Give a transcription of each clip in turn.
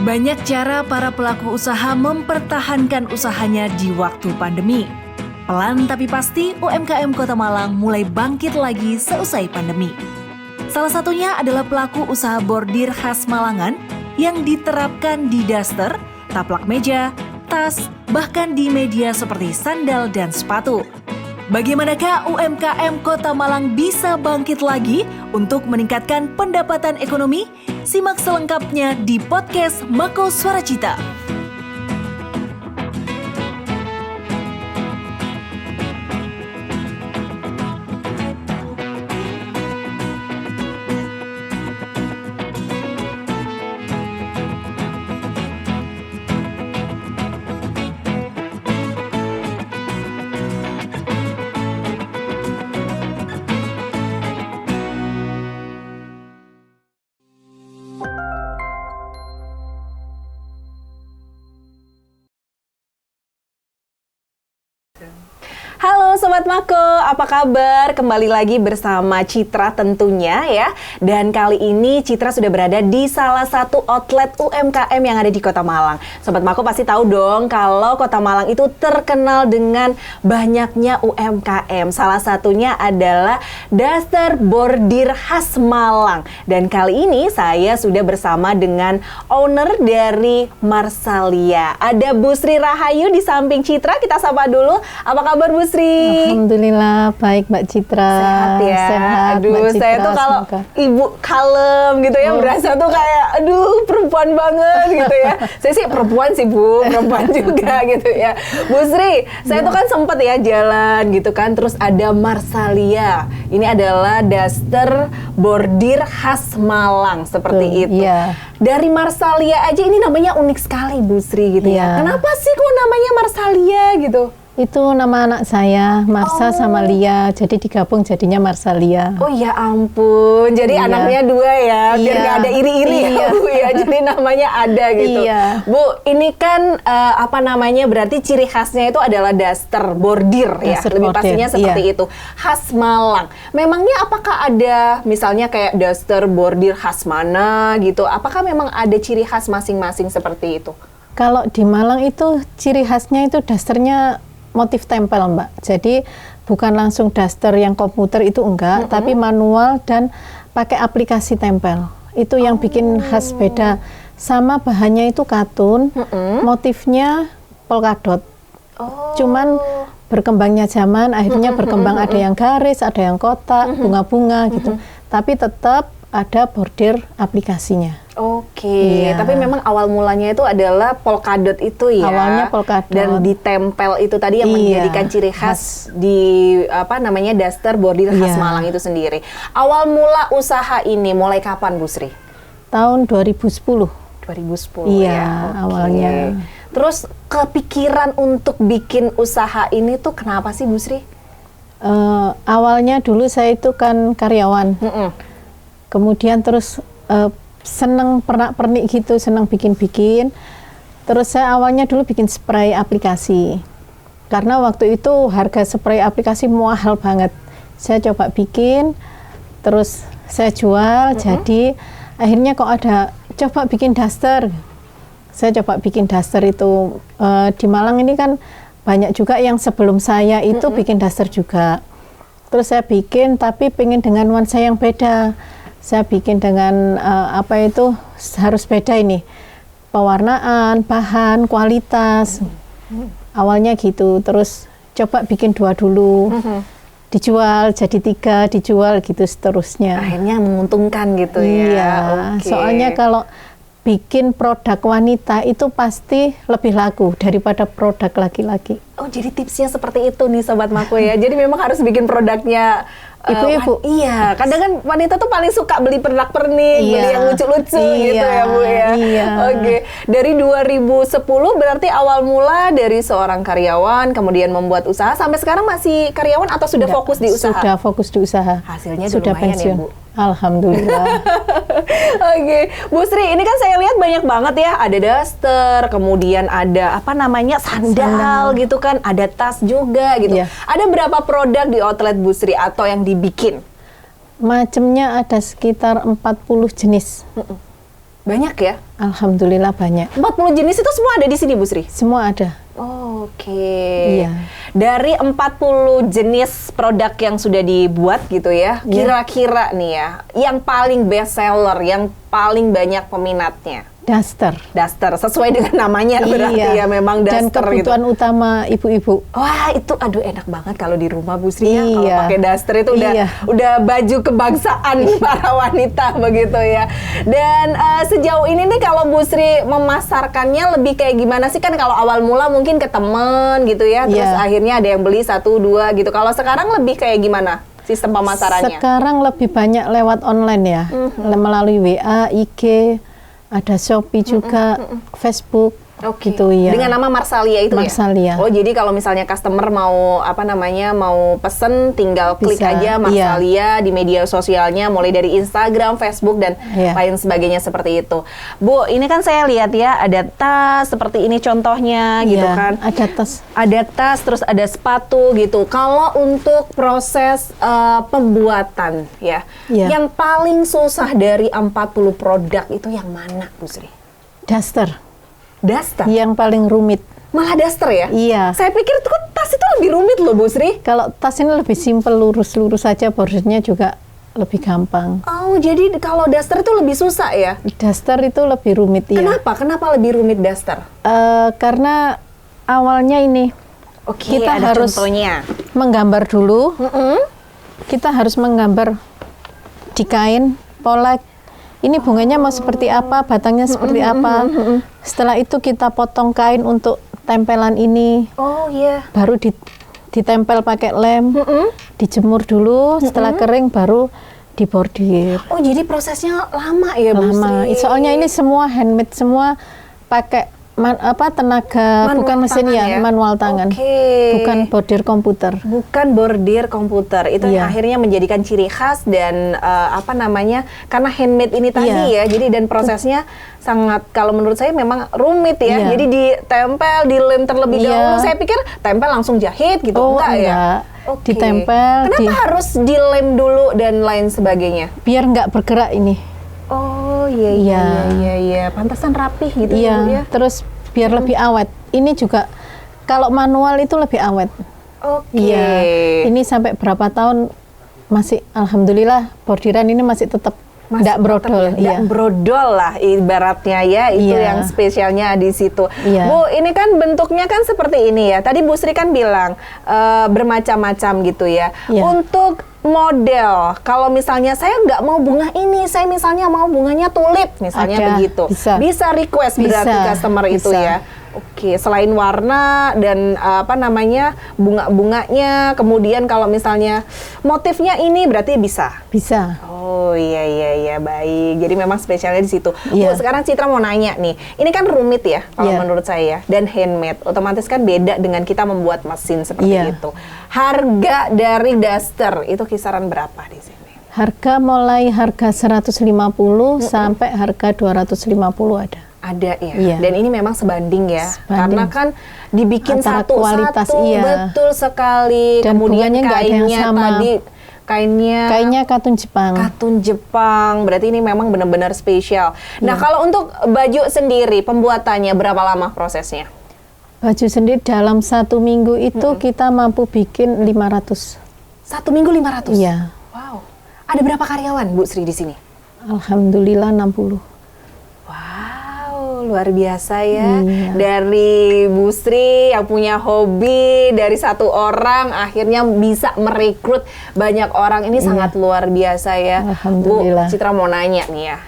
Banyak cara para pelaku usaha mempertahankan usahanya di waktu pandemi. Pelan tapi pasti UMKM Kota Malang mulai bangkit lagi seusai pandemi. Salah satunya adalah pelaku usaha bordir khas Malangan yang diterapkan di daster, taplak meja, tas, bahkan di media seperti sandal dan sepatu. Bagaimanakah UMKM Kota Malang bisa bangkit lagi untuk meningkatkan pendapatan ekonomi? Simak selengkapnya di podcast Mako Suara Cita. Halo Sobat Mako, apa kabar? Kembali lagi bersama Citra tentunya ya. Dan kali ini Citra sudah berada di salah satu outlet UMKM yang ada di Kota Malang. Sobat Mako pasti tahu dong kalau Kota Malang itu terkenal dengan banyaknya UMKM. Salah satunya adalah daster bordir khas Malang. Dan kali ini saya sudah bersama dengan owner dari Marsalia. Ada Bu Sri Rahayu di samping Citra, kita sapa dulu. Apa kabar Bu Sri? Alhamdulillah baik Mbak Citra. Sehat ya. Sehat, aduh, Mbak Citra, saya tuh kalau ibu kalem gitu ya, berasa tuh kayak aduh perempuan banget gitu ya. Saya sih perempuan sih Bu, perempuan juga gitu ya. Bu Sri, saya tuh kan sempet ya jalan gitu kan, terus ada Marsalia. Ini adalah daster bordir khas Malang seperti itu. Iya. Dari Marsalia aja ini namanya unik sekali Bu Sri gitu ya. Kenapa sih kok namanya Marsalia gitu? Itu nama anak saya, Marsa sama Lia, jadi digabung jadinya Marsalia. Oh ya ampun, jadi anaknya dua ya, biar nggak ada iri-iri ya Bu ya, jadi namanya ada gitu. Iya. Bu, ini kan berarti ciri khasnya itu adalah daster bordir ya, Daster lebih bordir, pastinya seperti itu, khas Malang. Memangnya apakah ada misalnya kayak daster bordir khas mana gitu, apakah memang ada ciri khas masing-masing seperti itu? Kalau di Malang itu ciri khasnya itu dasternya motif tempel Mbak, jadi bukan langsung daster yang komputer itu enggak, tapi manual dan pakai aplikasi tempel. Itu yang bikin khas beda. Sama bahannya itu katun, motifnya polkadot. Cuman berkembangnya zaman, akhirnya berkembang ada yang garis, ada yang kotak, bunga-bunga gitu. Tapi tetap ada bordir aplikasinya. Oke, tapi memang awal mulanya itu adalah polkadot itu ya. Awalnya polkadot. Dan ditempel itu tadi yang menjadikan ciri khas di daster bordir khas Malang itu sendiri. Awal mula usaha ini mulai kapan Bu Sri? Tahun 2010. 2010 iya, ya. awalnya. Terus kepikiran untuk bikin usaha ini tuh kenapa sih Bu Sri? Awalnya dulu saya itu kan karyawan. Kemudian terus seneng pernak-pernik gitu, seneng bikin-bikin. Terus saya awalnya dulu bikin spray aplikasi. Karena waktu itu harga spray aplikasi mahal banget. Saya coba bikin, terus saya jual, jadi akhirnya kok ada, coba bikin daster. Saya coba bikin daster itu. Di Malang ini kan banyak juga yang sebelum saya itu bikin daster juga. Terus saya bikin, tapi pengen dengan nuansa yang beda. Saya bikin dengan harus beda ini, pewarnaan, bahan, kualitas. Awalnya gitu, terus coba bikin 2 dulu, dijual jadi 3, dijual gitu seterusnya. Akhirnya menguntungkan gitu ya. Iya, soalnya kalau bikin produk wanita itu pasti lebih laku daripada produk laki-laki. Oh, jadi tipsnya seperti itu nih Sobat Mako ya. Jadi memang harus bikin produknya ibu-ibu. Iya, kadang kan wanita tuh paling suka beli pernak-pernik, beli yang lucu-lucu gitu ya Bu ya. Iya. Oke, dari 2010 berarti awal mula dari seorang karyawan kemudian membuat usaha, sampai sekarang masih karyawan atau sudah fokus di usaha? Sudah fokus di usaha. Hasilnya sudah lumayan pensiun. ya Bu? Alhamdulillah. Oke, Bu Sri, ini kan saya lihat banyak banget ya, ada daster, kemudian ada sandal gitu kan, ada tas juga gitu. Iya. Ada berapa produk di outlet Bu Sri atau yang dibikin? Macamnya ada sekitar 40 jenis. Banyak ya? Alhamdulillah banyak. 40 jenis itu semua ada di sini, Bu Sri? Semua ada. Oke. Iya. Dari 40 jenis produk yang sudah dibuat gitu ya, Iya. kira-kira nih ya, yang paling best seller, yang paling banyak peminatnya? Daster. Daster, sesuai dengan namanya berarti ya memang Dan daster gitu. kebutuhan utama ibu-ibu. Wah, itu aduh enak banget kalau di rumah Bu Sri ya, kalau Iya. pakai daster itu Iya. udah baju kebangsaan para wanita begitu ya. Dan sejauh ini nih kalau Bu Sri memasarkannya lebih kayak gimana sih? Kan kalau awal mula mungkin ke temen gitu ya, terus Iya. akhirnya ada yang beli 1, 2 gitu. Kalau sekarang lebih kayak gimana sistem pemasarannya? Sekarang lebih banyak lewat online ya, melalui WA, IG, ada Shopee juga, Facebook, Oke. gitu ya. Dengan nama Marsalia itu Marsalia. ya? Oh, jadi kalau misalnya customer mau mau pesen tinggal klik Bisa, aja Marsalia di media sosialnya mulai dari Instagram, Facebook dan Iya. lain sebagainya seperti itu. Bu, ini kan saya lihat ya ada tas seperti ini contohnya gitu Iya, kan. ada tas. Ada tas terus ada sepatu gitu. Kalau untuk proses pembuatan ya, Iya. yang paling susah dari 40 produk itu yang mana, Bu Sri? Daster, Daster. yang paling rumit. Malah daster ya? Iya. Saya pikir tuh tas itu lebih rumit loh, Bu Sri. Kalau tas ini lebih simpel, lurus-lurus saja, bordirnya juga lebih gampang. Oh, jadi kalau daster itu lebih susah ya? Daster itu lebih rumit ya. Kenapa? Kenapa lebih rumit daster? Karena awalnya ini Oke, kita ada harus contohnya. menggambar dulu. Kita harus menggambar di kain, polek. Ini bunganya mau seperti apa, batangnya seperti apa. Setelah itu kita potong kain untuk tempelan ini. Oh iya. Baru ditempel pakai lem, dijemur dulu. Setelah kering baru dibordir. Oh, jadi prosesnya lama ya, Bu Lama. Sri? Soalnya ini semua handmade, semua pakai tenaga, Manual bukan mesin tangan ya, manual tangan. Oke. Bukan bordir komputer. Bukan bordir komputer. Itu yang Iya. akhirnya menjadikan ciri khas dan karena handmade ini tadi ya. Iya. Jadi dan prosesnya sangat, kalau menurut saya memang rumit ya. Iya. Jadi ditempel, dilem terlebih Iya. dahulu. Saya pikir tempel langsung jahit gitu. Oh, enggak ya? enggak. Oke. Ditempel, Kenapa harus dilem dulu dan lain sebagainya? Biar nggak bergerak ini. Oh iya Iya. iya. Pantesan rapih gitu ya, Bu, ya. Iya, terus biar lebih awet. Ini juga kalau manual itu lebih awet. Oke. Iya. Ini sampai berapa tahun masih, alhamdulillah bordiran ini masih tetap Masih nggak brodol. tetap ya, nggak Iya. brodol lah ibaratnya ya, itu Iya. yang spesialnya di situ. Iya. Bu, ini kan bentuknya kan seperti ini ya. Tadi Bu Sri kan bilang bermacam-macam gitu ya. Iya. Untuk model, kalau misalnya saya nggak mau bunga ini, saya misalnya mau bunganya tulip, misalnya Ada, begitu. bisa. Request Bisa, berarti customer itu bisa. ya. Oke, selain warna dan bunga-bunganya, kemudian kalau misalnya motifnya ini berarti bisa. Bisa. Oh iya baik. Jadi memang spesialnya di situ. Iya. Bu, sekarang Citra mau nanya nih. Ini kan rumit ya kalau Iya. menurut saya dan handmade. Otomatis kan beda dengan kita membuat mesin seperti Iya. itu. Harga dari daster itu kisaran berapa di sini? Harga mulai harga 150 sampai harga 250 ada. Ada ya. Iya. Dan ini memang sebanding ya. Sebanding. Karena kan dibikin Antara satu-satu. kualitas, iya. Betul sekali. Dan Kemudian bunganya nggak ada yang kainnya sama. tadi Kainnya katun Jepang. katun Jepang, berarti ini memang benar-benar spesial. Nah, kalau untuk baju sendiri, pembuatannya berapa lama prosesnya? Baju sendiri dalam 1 minggu itu kita mampu bikin 500. 1 minggu 500? Iya. Wow. Ada berapa karyawan, Bu Sri, di sini? Alhamdulillah 60. Wow, luar biasa ya. Iya. Dari Bu Sri yang punya hobi, dari satu orang akhirnya bisa merekrut banyak orang. Ini sangat luar biasa ya. Alhamdulillah. Bu, Citra mau nanya nih ya.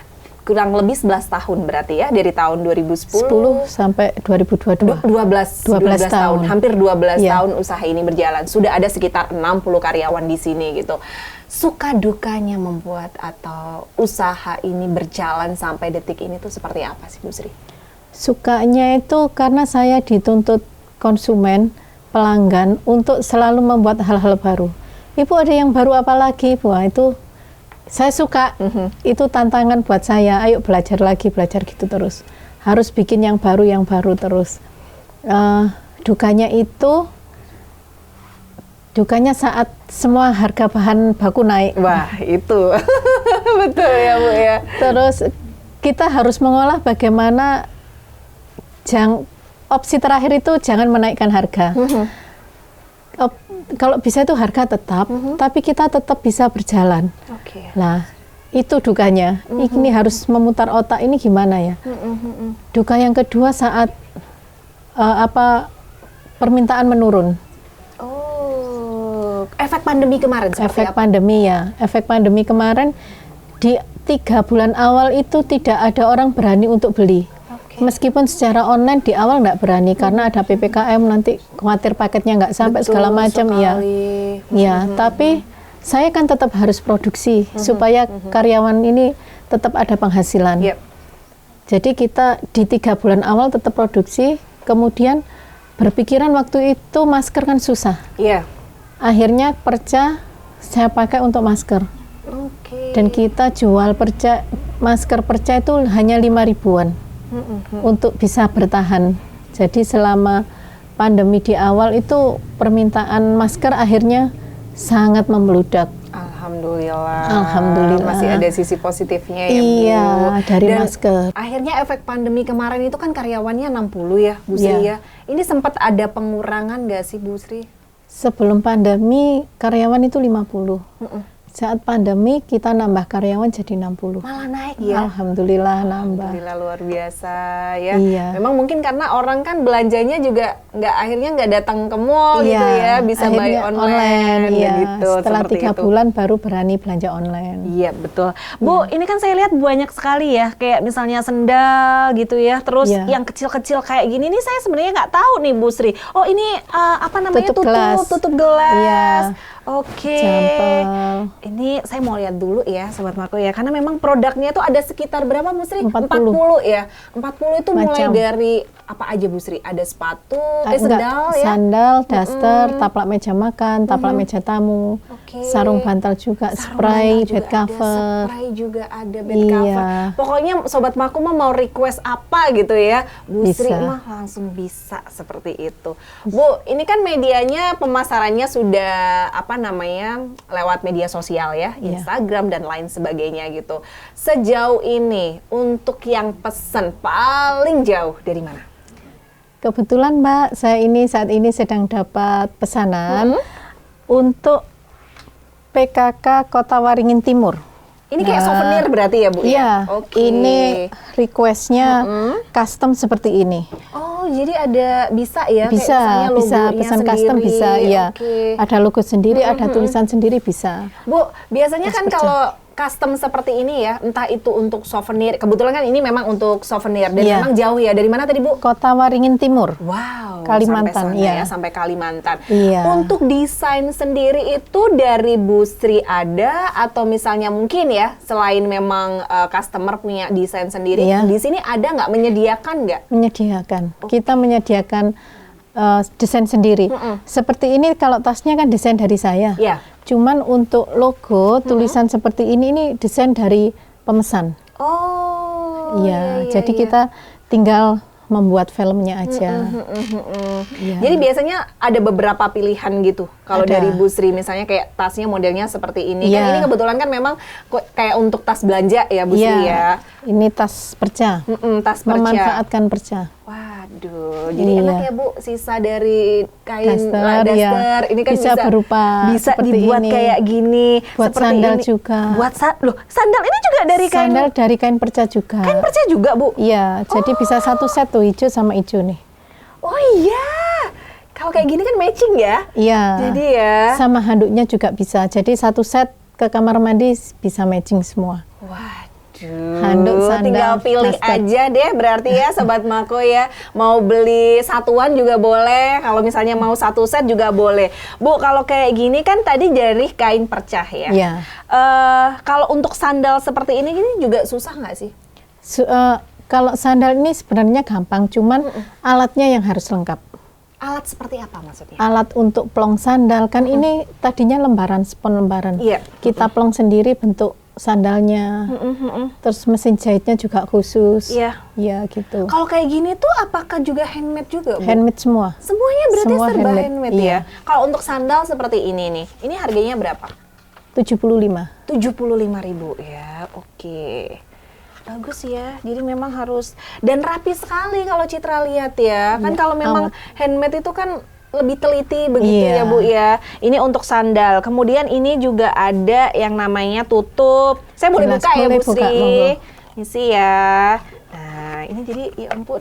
Kurang lebih 11 tahun berarti ya, dari tahun 2010 10 sampai 2022. 12 tahun, hampir 12 Iya. tahun usaha ini berjalan. Sudah ada sekitar 60 karyawan di sini gitu. Suka dukanya membuat atau usaha ini berjalan sampai detik ini tuh seperti apa sih, Bu Sri? Sukanya itu karena saya dituntut konsumen, pelanggan untuk selalu membuat hal-hal baru. Ibu ada yang baru apa lagi? Wah, itu saya suka. Itu tantangan buat saya. Ayo belajar lagi, belajar gitu terus. Harus bikin yang baru terus. Dukanya saat semua harga bahan baku naik. Wah, itu betul ya, Bu ya. Terus kita harus mengolah bagaimana opsi terakhir itu jangan menaikkan harga. Kalau bisa itu harga tetap, tapi kita tetap bisa berjalan. Oke. Nah, itu dukanya. Ini harus memutar otak, ini gimana ya? Duka yang kedua saat permintaan menurun. Oh, efek pandemi kemarin seperti Efek apa? pandemi ya. Efek pandemi kemarin di 3 bulan awal itu tidak ada orang berani untuk beli. Meskipun secara online di awal nggak berani karena ada PPKM, nanti khawatir paketnya nggak sampai Betul segala macam ya. sekali. Ya, tapi saya kan tetap harus produksi supaya karyawan ini tetap ada penghasilan. Yep. Jadi kita di 3 bulan awal tetap produksi, kemudian berpikiran waktu itu masker kan susah. Iya. Akhirnya perca saya pakai untuk masker. Oke. Dan kita jual masker perca itu hanya 5 ribuan untuk bisa bertahan. Jadi selama pandemi di awal itu permintaan masker akhirnya sangat membludak. Alhamdulillah. Masih ada sisi positifnya ya, Iya, Bu. dari Dan masker. akhirnya efek pandemi kemarin itu kan karyawannya 60 ya, Bu Sri ya. Ini sempat ada pengurangan nggak sih, Bu Sri? Sebelum pandemi karyawan itu 50. Saat pandemi kita nambah karyawan jadi 60. Malah naik ya. Alhamdulillah nambah. Alhamdulillah, luar biasa ya. Iya. Memang mungkin karena orang kan belanjanya juga akhirnya nggak datang ke mall gitu ya, bisa buy akhirnya online iya. gitu. Setelah seperti 3 itu. bulan baru berani belanja online. Iya betul, Bu. Ini kan saya lihat banyak sekali ya, kayak misalnya sendal gitu ya. Terus Iya. yang kecil-kecil kayak gini, ini saya sebenarnya nggak tahu nih, Bu Sri. Oh ini apa namanya, Tutup gelas. tutup gelas. Iya. Oke. Jampel. Ini saya mau lihat dulu ya, Sobat Mako ya, karena memang produknya itu ada sekitar berapa, Bu Sri? 40 ya. 40 itu mulai Macam. dari apa aja, Bu Sri? Ada sepatu, Enggak, sendal ya. sandal, daster, taplak meja makan, taplak meja tamu, Oke. sarung bantal juga, Sarung spray, bantal bed juga cover. ada, spray juga ada, bed Iya. cover. Pokoknya Sobat Mako mah mau request apa gitu ya, Bu Sri Bisa. mah langsung bisa seperti itu. Bu, ini kan medianya pemasarannya sudah apa namanya, lewat media sosial ya, Iya. Instagram dan lain sebagainya gitu. Sejauh ini untuk yang pesen paling jauh dari mana? Kebetulan Mbak, saya saat ini sedang dapat pesanan untuk PKK Kota Waringin Timur. Ini kayak Nah, souvenir berarti ya, Bu? Iya, ya? Oke. ini requestnya custom seperti ini. Oh, jadi ada bisa ya? kayak Bisa, misalnya bisa logonya pesan custom sendiri. bisa, ya. Oke. Ada logo sendiri, ada tulisan sendiri bisa. Bu, biasanya kan Pecah. kalau custom seperti ini ya, entah itu untuk souvenir, kebetulan kan ini memang untuk souvenir dan Iya. memang jauh ya. Dari mana tadi, Bu? Kota Waringin Timur. Wow, Kalimantan, sampai sana iya. ya, sampai Kalimantan. Iya. Untuk desain sendiri itu dari Bu Sri ada atau misalnya mungkin ya, selain memang customer punya desain sendiri, Iya. di sini ada nggak, menyediakan nggak? Menyediakan. Kita menyediakan desain sendiri. Seperti ini kalau tasnya kan desain dari saya. Iya. Cuman untuk logo, tulisan seperti ini desain dari pemesan. Oh, Iya, iya, jadi iya. kita tinggal membuat filmnya aja. Iya. Jadi biasanya ada beberapa pilihan gitu. Kalau Ada. dari Bu Sri misalnya kayak tasnya modelnya seperti ini. Kan Iya. ini kebetulan kan memang kayak untuk tas belanja ya, Bu Sri ya. Ini tas perca. Tas perca. Memanfaatkan perca. Waduh, jadi Iya. enak ya, Bu, sisa dari kain Daster, daster. iya. Ini kan Bisa berupa bisa seperti dibuat ini. kayak gini. Buat seperti sandal ini. juga. Buat loh, sandal ini juga dari kain Sandal dari kain perca juga. kain perca juga, Bu. Iya, jadi bisa satu set tuh hijau sama hijau nih. Oh iya. Kalau kayak gini kan matching ya. Iya. Jadi ya. Sama handuknya juga bisa. Jadi satu set ke kamar mandi bisa matching semua. Waduh, Handuk, sandal, tinggal pilih daster. aja deh berarti ya Sobat Mako ya. Mau beli satuan juga boleh, kalau misalnya mau satu set juga boleh. Bu, kalau kayak gini kan tadi dari kain percah ya. Iya. Kalau untuk sandal seperti ini juga susah nggak sih? Kalau sandal ini sebenarnya gampang, cuman alatnya yang harus lengkap. Alat seperti apa maksudnya? Alat untuk plong sandal kan ini tadinya lembaran, spon lembaran. Iya. Kita plong sendiri bentuk sandalnya. Terus mesin jahitnya juga khusus. Iya. Iya gitu. Kalau kayak gini tuh apakah juga handmade juga, Bu? Handmade semua. Semuanya berarti Semua serba handmade, handmade iya. ya. Kalau untuk sandal seperti ini nih, ini harganya berapa? 75. 75.000 ya, oke. Bagus ya, jadi memang harus, dan rapi sekali kalau Citra lihat ya. Kan kalau memang handmade itu kan lebih teliti begitu ya Bu ya. Ini untuk sandal. Kemudian ini juga ada yang namanya tutup. Saya boleh buka ya Bu Sri? Ini sih ya. Nah ini jadi ya ampun,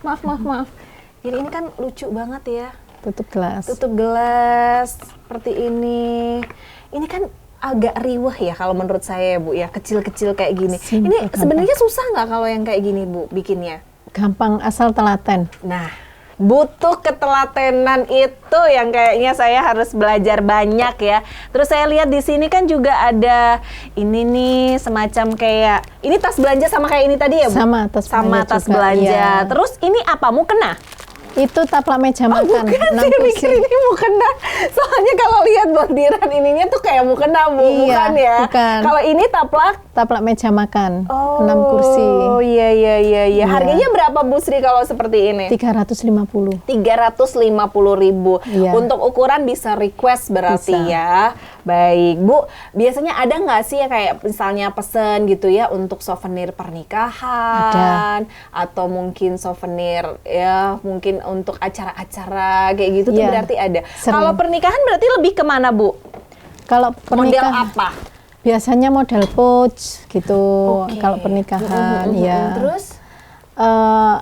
maaf. Jadi ini kan lucu banget ya. Tutup gelas. Tutup gelas seperti ini. Ini kan agak riweh ya kalau menurut saya Bu ya, kecil-kecil kayak gini. Simple, ini sebenarnya susah nggak kalau yang kayak gini Bu bikinnya? Gampang asal telaten. Nah, butuh ketelatenan itu yang kayaknya saya harus belajar banyak ya. Terus saya lihat di sini kan juga ada ini nih semacam kayak ini tas belanja sama kayak ini tadi ya Bu? Sama tas belanja. Iya. Terus ini apa? Mukena? Itu taplak meja makan. Bukan, saya pikir ini mukena. Soalnya kalau lihat bordiran ininya tuh kayak mukena Bu, bukan ya? Bukan. Kalau ini taplak meja makan. 6 kursi. Oh iya. Harganya berapa Bu Sri kalau seperti ini? 350. 350.000. Iya. Untuk ukuran bisa request berarti Bisa. ya. Baik Bu, biasanya ada nggak sih ya kayak misalnya pesen gitu ya untuk souvenir pernikahan atau mungkin souvenir ya mungkin untuk acara-acara kayak gitu tuh Iya, berarti ada. sering. Kalau pernikahan berarti lebih kemana Bu? Kalau Model pernikahan apa? biasanya model pouch gitu. Oke. Kalau pernikahan ya. Terus?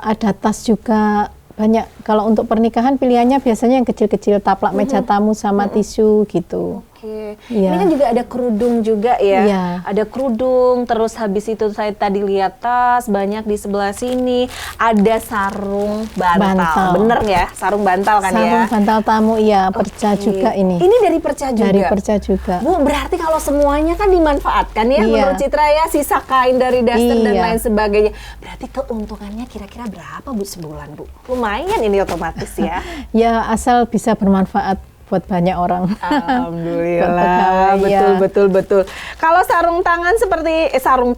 Ada tas juga banyak. Kalau untuk pernikahan pilihannya biasanya yang kecil-kecil, taplak meja tamu sama tisu gitu. Oke. Iya. Ini kan juga ada kerudung juga ya. Iya. Ada kerudung, terus habis itu saya tadi lihat tas banyak di sebelah sini. Ada sarung bantal. Bener ya? Sarung bantal kan ya? Sarung bantal tamu, iya, perca Oke. juga ini. Ini dari perca juga? Dari perca juga. Bu, berarti kalau semuanya kan dimanfaatkan ya Iya. menurut Citra ya, sisa kain dari daster dan Iya. lain sebagainya. Berarti keuntungannya kira-kira berapa Bu sebulan Bu? Lumayan ini otomatis ya. Ya asal bisa bermanfaat buat banyak orang. Alhamdulillah, Buat pegawai, betul. Kalau sarung tangan seperti sarung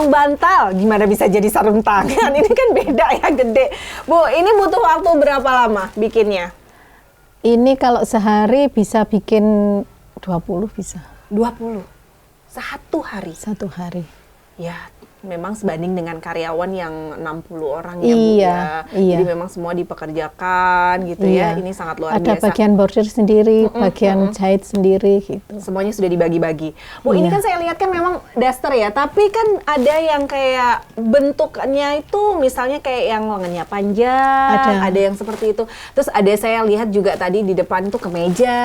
bantal, gimana bisa jadi sarung tangan? Ini kan beda ya, gede. Bu, ini butuh waktu berapa lama bikinnya? Ini kalau sehari bisa bikin 20 bisa. 20. Satu hari. Satu hari. Ya, memang sebanding dengan karyawan yang 60 orang ya Bu Iya, ya. iya. Jadi memang semua dipekerjakan gitu ya. Ini sangat luar Ada biasa. bagian bordir sendiri, bagian jahit sendiri gitu. Semuanya sudah dibagi-bagi. Bu, ini Iya. kan saya lihat kan memang daster ya, tapi kan ada yang kayak bentuknya itu misalnya kayak yang lengannya panjang, ada yang seperti itu. Terus ada saya lihat juga tadi di depan tuh kemeja,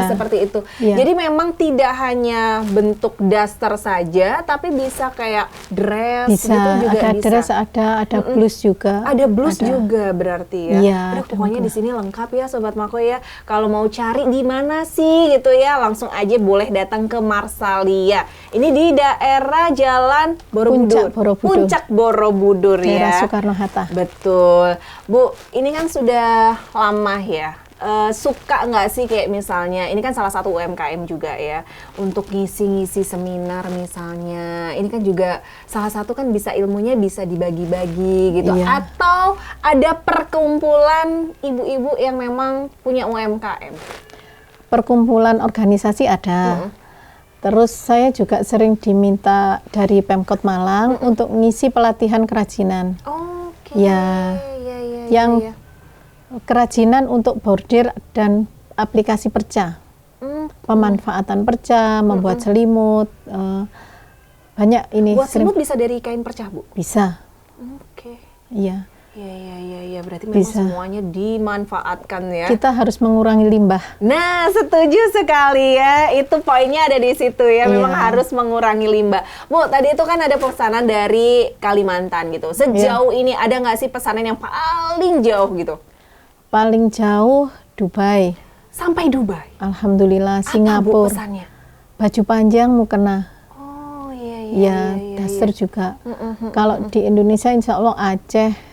seperti itu. Iya. Jadi memang tidak hanya bentuk daster saja, tapi bisa kayak dress Bisa, gitu juga ada bisa. dress, ada blus juga. Ada blus juga berarti ya. Iya, Aduh, ada pokoknya juga. di sini lengkap ya Sobat Mako ya. Kalau mau cari di mana sih gitu ya, langsung aja boleh datang ke Marsalia. Ini di daerah Jalan Borobudur. Puncak Borobudur Daerah ya. Soekarno-Hatta. Betul. Bu, ini kan sudah lama ya. Suka nggak sih kayak misalnya, ini kan salah satu UMKM juga ya, untuk ngisi-ngisi seminar misalnya, ini kan juga salah satu kan bisa ilmunya bisa dibagi-bagi gitu, Iya. atau ada perkumpulan ibu-ibu yang memang punya UMKM. Perkumpulan organisasi ada. Terus saya juga sering diminta dari Pemkot Malang untuk ngisi pelatihan kerajinan. Oke. Ya. Yang kerajinan untuk bordir dan aplikasi perca. Pemanfaatan perca, membuat selimut, banyak ini. Buat selimut bisa dari kain perca, Bu? Bisa, Oke. iya. Iya, berarti memang Bisa. semuanya dimanfaatkan ya. Kita harus mengurangi limbah. Nah, setuju sekali ya. Itu poinnya ada di situ ya. Memang Iya. harus mengurangi limbah. Bu, tadi itu kan ada pesanan dari Kalimantan gitu. Sejauh ini ada nggak sih pesanan yang paling jauh gitu? Paling jauh Dubai. Sampai Dubai? Alhamdulillah. Apa, Bu, Singapura. pesannya? Baju panjang mukena. Oh, Ya, daster juga. Kalau di Indonesia insya Allah Aceh,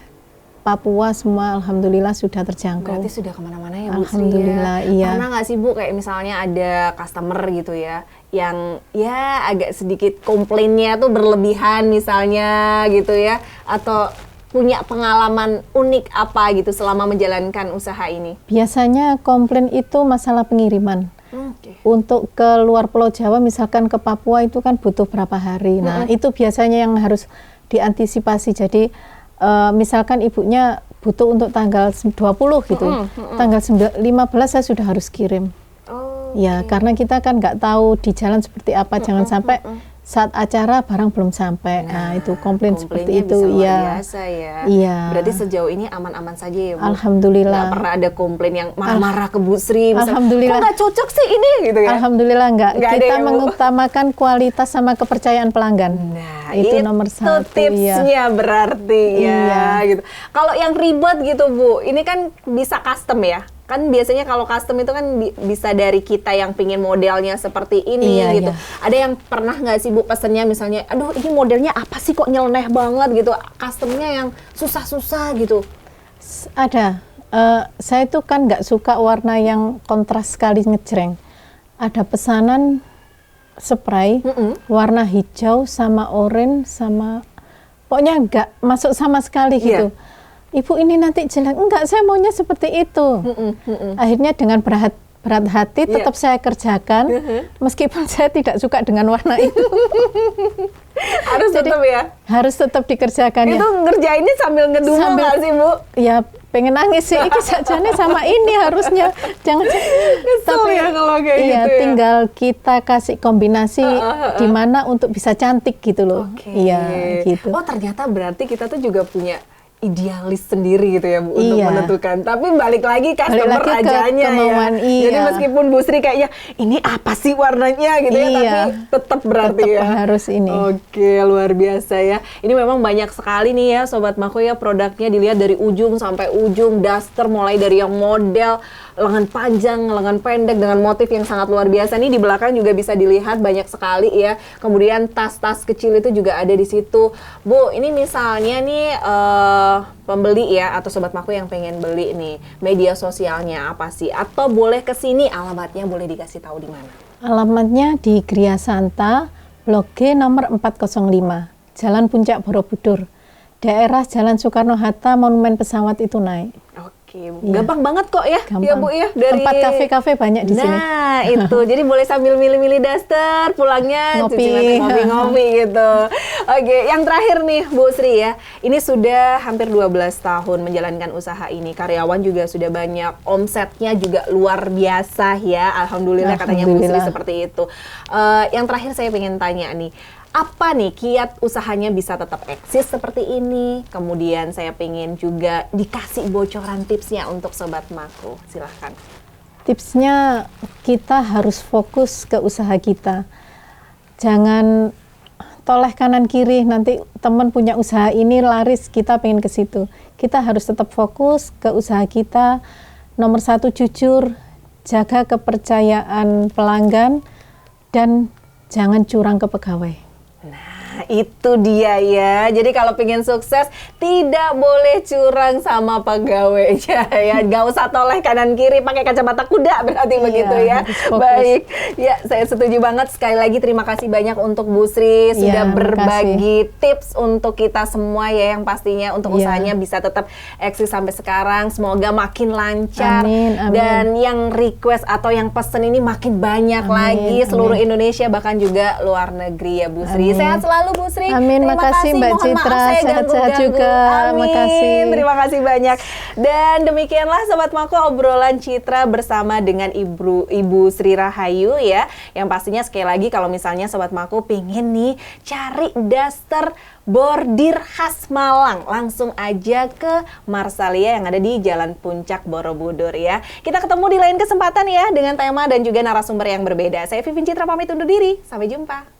Papua semua alhamdulillah sudah terjangkau. Berarti sudah kemana-mana ya Bu Sri Alhamdulillah, ya? iya. Pernah nggak sih Bu kayak misalnya ada customer gitu ya, yang ya agak sedikit komplainnya tuh berlebihan misalnya gitu ya, atau punya pengalaman unik apa gitu selama menjalankan usaha ini? Biasanya komplain itu masalah pengiriman. Oke. Untuk ke luar Pulau Jawa misalkan ke Papua itu kan butuh berapa hari. Nah, itu biasanya yang harus diantisipasi. Jadi misalkan ibunya butuh untuk tanggal 20 gitu, tanggal 15 saya sudah harus kirim. Ya, karena kita kan nggak tahu di jalan seperti apa, jangan sampai saat acara barang belum sampai. Nah, itu komplain seperti itu. Iya. Biasa ya. Iya. Berarti sejauh ini aman-aman saja ya, Bu. Alhamdulillah. Nggak pernah ada komplain yang marah-marah ke Bu Sri. Alhamdulillah. Kok nggak cocok sih ini gitu ya? Alhamdulillah nggak. Kita ya, mengutamakan kualitas sama kepercayaan pelanggan. Nah, itu nomor satu. Itu tipsnya berarti ya. Gitu. Kalau yang ribet gitu, Bu, ini kan bisa custom ya. Kan biasanya kalau custom itu kan bisa dari kita yang pingin modelnya seperti ini gitu. Ada yang pernah nggak sih Bu pesennya misalnya, aduh ini modelnya apa sih kok nyeleneh banget gitu, customnya yang susah-susah gitu? Ada. Saya tuh kan nggak suka warna yang kontras sekali ngejreng. Ada pesanan spray warna hijau sama oranye sama pokoknya nggak masuk sama sekali gitu. Ibu ini nanti jelek, enggak, saya maunya seperti itu. Akhirnya dengan berat hati tetap saya kerjakan, meskipun saya tidak suka dengan warna itu. Harus tetap ya? Harus tetap dikerjakan. Itu ngerjainnya sambil ngedumel nggak sih, Bu? Ya pengen nangis sih, ini sajane sama ini harusnya. Jangan tapi ya kalau kayak gitu ya. Tinggal kita kasih kombinasi di mana untuk bisa cantik gitu loh. Iya, gitu. Oh, ternyata berarti kita tuh juga punya idealis sendiri gitu ya, Bu, untuk menentukan. Tapi balik lagi customer ajanya ya. Jadi meskipun Bu Sri kayaknya ini apa sih warnanya gitu ya, tapi tetap berarti tetap harus ini. Oke, luar biasa ya. Ini memang banyak sekali nih ya Sobat Mako ya, produknya dilihat dari ujung sampai ujung. Daster mulai dari yang model lengan panjang, lengan pendek dengan motif yang sangat luar biasa. Nih di belakang juga bisa dilihat banyak sekali ya. Kemudian tas-tas kecil itu juga ada di situ. Bu, ini misalnya nih pembeli ya atau Sobat Mako yang pengen beli nih, media sosialnya apa sih? Atau boleh ke sini, alamatnya boleh dikasih tahu di mana? Alamatnya di Gria Santa, Blok G nomor 405, Jalan Puncak Borobudur. Daerah Jalan Soekarno-Hatta, Monumen Pesawat itu naik. Oke, gampang banget kok ya, gampang. Ya Bu ya. Dari tempat kafe-kafe banyak di sini. Nah itu, jadi boleh sambil milih-milih daster, pulangnya ngopi-ngopi gitu. Oke, yang terakhir nih Bu Sri ya, ini sudah hampir 12 tahun menjalankan usaha ini. Karyawan juga sudah banyak, omsetnya juga luar biasa ya. Alhamdulillah katanya Bu Sri seperti itu. Yang terakhir saya pengen tanya nih, apa nih kiat usahanya bisa tetap eksis seperti ini? Kemudian saya pengen juga dikasih bocoran tipsnya untuk Sobat Mako. Silahkan. Tipsnya kita harus fokus ke usaha kita. Jangan toleh kanan kiri, nanti teman punya usaha ini laris, kita pengen ke situ. Kita harus tetap fokus ke usaha kita. Nomor satu, jujur, jaga kepercayaan pelanggan, dan jangan curang ke pegawai. Nah, itu dia ya. Jadi kalau pengen sukses, tidak boleh curang sama pegawainya ya. Gak usah toleh kanan kiri, pakai kacamata kuda berarti begitu ya. Baik, ya saya setuju banget. Sekali lagi terima kasih banyak untuk Bu Sri sudah berbagi tips untuk kita semua ya, yang pastinya untuk usahanya bisa tetap eksis sampai sekarang. Semoga makin lancar. Amin, amin. Dan yang request atau yang pesen ini makin banyak lagi seluruh Indonesia, bahkan juga luar negeri ya Bu Sri. Sehat selalu Bu Sri. Amin, Terima makasih kasih. Mbak Mohon Citra, maaf saya sehat-sehat juga. Amin. Makasih. Terima kasih banyak. Dan demikianlah Sobat Mako obrolan Citra bersama dengan Ibu Sri Rahayu ya. Yang pastinya sekali lagi kalau misalnya Sobat Mako pengen nih cari daster bordir khas Malang, langsung aja ke Marsalia yang ada di Jalan Puncak Borobudur ya. Kita ketemu di lain kesempatan ya dengan tema dan juga narasumber yang berbeda. Saya Vivin Citra pamit undur diri. Sampai jumpa.